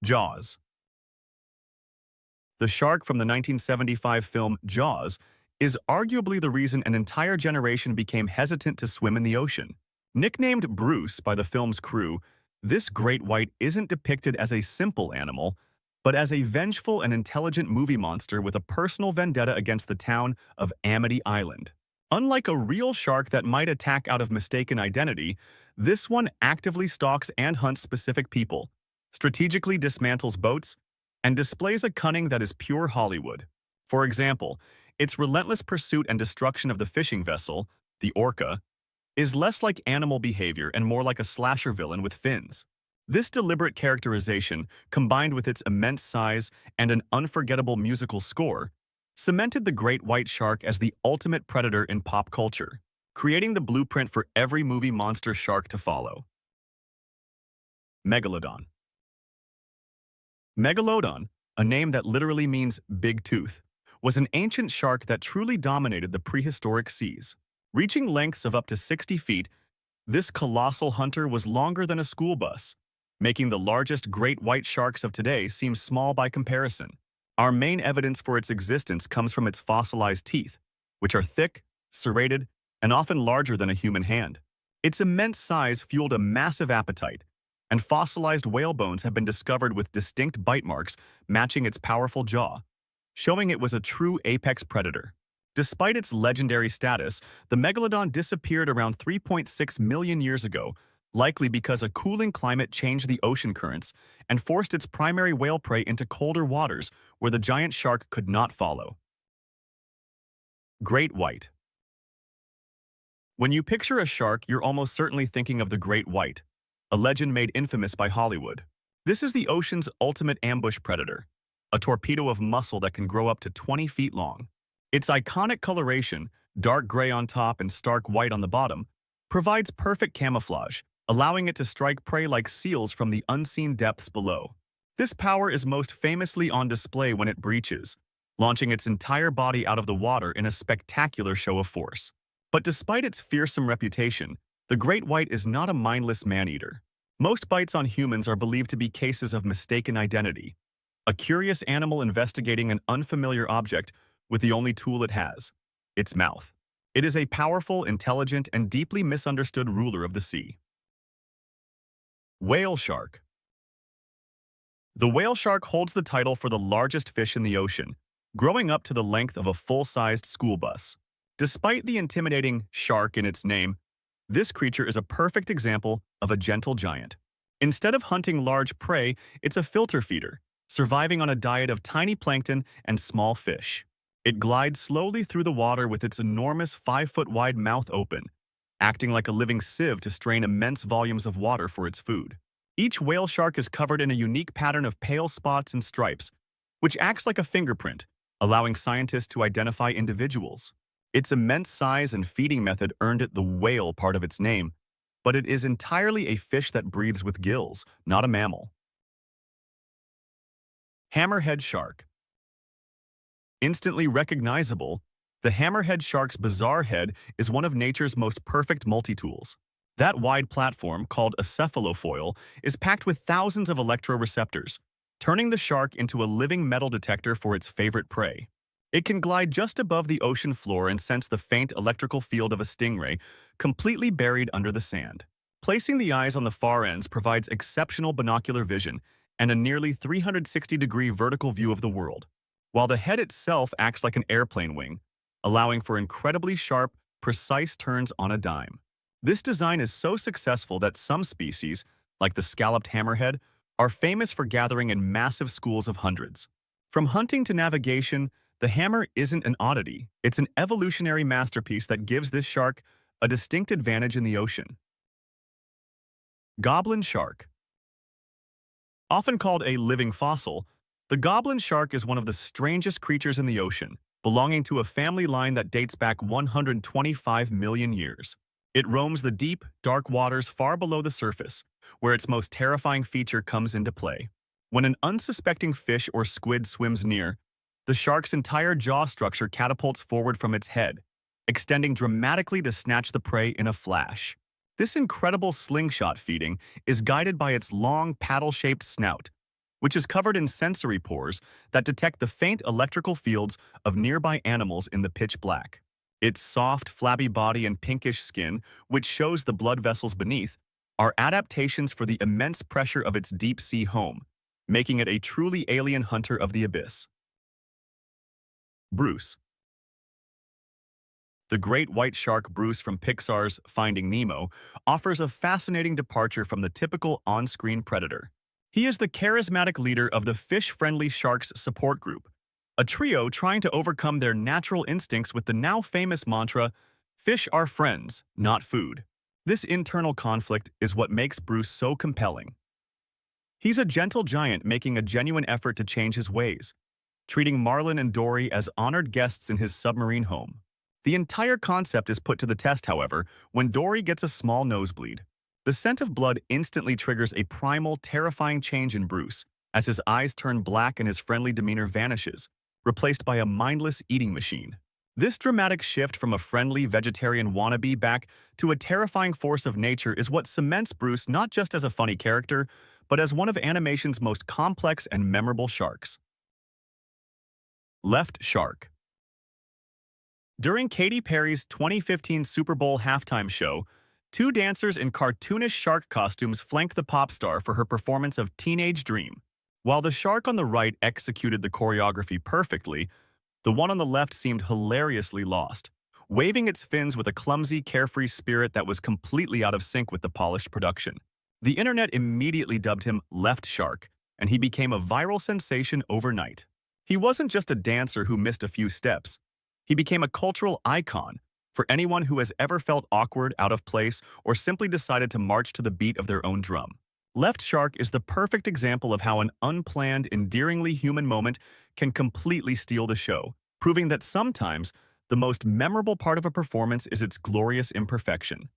Jaws. The shark from the 1975 film Jaws is arguably the reason an entire generation became hesitant to swim in the ocean. Nicknamed Bruce by the film's crew, this great white isn't depicted as a simple animal, but as a vengeful and intelligent movie monster with a personal vendetta against the town of Amity Island. Unlike a real shark that might attack out of mistaken identity, this one actively stalks and hunts specific people, strategically dismantles boats, and displays a cunning that is pure Hollywood. For example, its relentless pursuit and destruction of the fishing vessel, the orca, is less like animal behavior and more like a slasher villain with fins. This deliberate characterization, combined with its immense size and an unforgettable musical score, cemented the great white shark as the ultimate predator in pop culture, creating the blueprint for every movie monster shark to follow. Megalodon. Megalodon, a name that literally means big tooth, was an ancient shark that truly dominated the prehistoric seas. Reaching lengths of up to 60 feet, this colossal hunter was longer than a school bus, making the largest great white sharks of today seem small by comparison. Our main evidence for its existence comes from its fossilized teeth, which are thick, serrated, and often larger than a human hand. Its immense size fueled a massive appetite, and fossilized whale bones have been discovered with distinct bite marks matching its powerful jaw, showing it was a true apex predator. Despite its legendary status, the megalodon disappeared around 3.6 million years ago, likely because a cooling climate changed the ocean currents and forced its primary whale prey into colder waters where the giant shark could not follow. Great white. When you picture a shark, you're almost certainly thinking of the great white, a legend made infamous by Hollywood. This is the ocean's ultimate ambush predator, a torpedo of muscle that can grow up to 20 feet long. Its iconic coloration, dark gray on top and stark white on the bottom, provides perfect camouflage, allowing it to strike prey like seals from the unseen depths below. This power is most famously on display when it breaches, launching its entire body out of the water in a spectacular show of force. But despite its fearsome reputation, the great white is not a mindless man-eater. Most bites on humans are believed to be cases of mistaken identity, a curious animal investigating an unfamiliar object with the only tool it has, its mouth. It is a powerful, intelligent, and deeply misunderstood ruler of the sea. Whale shark. The whale shark holds the title for the largest fish in the ocean, growing up to the length of a full-sized school bus. Despite the intimidating shark in its name, this creature is a perfect example of a gentle giant. Instead of hunting large prey, it's a filter feeder, surviving on a diet of tiny plankton and small fish. It glides slowly through the water with its enormous 5-foot-wide mouth open, acting like a living sieve to strain immense volumes of water for its food. Each whale shark is covered in a unique pattern of pale spots and stripes, which acts like a fingerprint, allowing scientists to identify individuals. Its immense size and feeding method earned it the whale part of its name, but it is entirely a fish that breathes with gills, not a mammal. Hammerhead shark. Instantly recognizable, the hammerhead shark's bizarre head is one of nature's most perfect multi-tools. That wide platform, called a cephalofoil, is packed with thousands of electroreceptors, turning the shark into a living metal detector for its favorite prey. It can glide just above the ocean floor and sense the faint electrical field of a stingray, completely buried under the sand. Placing the eyes on the far ends provides exceptional binocular vision and a nearly 360-degree vertical view of the world, while the head itself acts like an airplane wing, allowing for incredibly sharp, precise turns on a dime. This design is so successful that some species, like the scalloped hammerhead, are famous for gathering in massive schools of hundreds. From hunting to navigation, the hammer isn't an oddity. It's an evolutionary masterpiece that gives this shark a distinct advantage in the ocean. Goblin shark. Often called a living fossil, the goblin shark is one of the strangest creatures in the ocean, belonging to a family line that dates back 125 million years. It roams the deep, dark waters far below the surface, where its most terrifying feature comes into play. When an unsuspecting fish or squid swims near, the shark's entire jaw structure catapults forward from its head, extending dramatically to snatch the prey in a flash. This incredible slingshot feeding is guided by its long, paddle-shaped snout, which is covered in sensory pores that detect the faint electrical fields of nearby animals in the pitch black. Its soft, flabby body and pinkish skin, which shows the blood vessels beneath, are adaptations for the immense pressure of its deep-sea home, making it a truly alien hunter of the abyss. Bruce. The great white shark Bruce from Pixar's Finding Nemo offers a fascinating departure from the typical on-screen predator. He is the charismatic leader of the fish-friendly sharks support group, a trio trying to overcome their natural instincts with the now famous mantra, "Fish are friends, not food." This internal conflict is what makes Bruce so compelling. He's a gentle giant making a genuine effort to change his ways, treating Marlin and Dory as honored guests in his submarine home. The entire concept is put to the test, however, when Dory gets a small nosebleed. The scent of blood instantly triggers a primal, terrifying change in Bruce, as his eyes turn black and his friendly demeanor vanishes, replaced by a mindless eating machine. This dramatic shift from a friendly vegetarian wannabe back to a terrifying force of nature is what cements Bruce not just as a funny character, but as one of animation's most complex and memorable sharks. Left Shark. During Katy Perry's 2015 Super Bowl halftime show, two dancers in cartoonish shark costumes flanked the pop star for her performance of Teenage Dream. While the shark on the right executed the choreography perfectly, the one on the left seemed hilariously lost, waving its fins with a clumsy, carefree spirit that was completely out of sync with the polished production. The internet immediately dubbed him Left Shark, and he became a viral sensation overnight. He wasn't just a dancer who missed a few steps. He became a cultural icon for anyone who has ever felt awkward, out of place, or simply decided to march to the beat of their own drum. Left Shark is the perfect example of how an unplanned, endearingly human moment can completely steal the show, proving that sometimes the most memorable part of a performance is its glorious imperfection.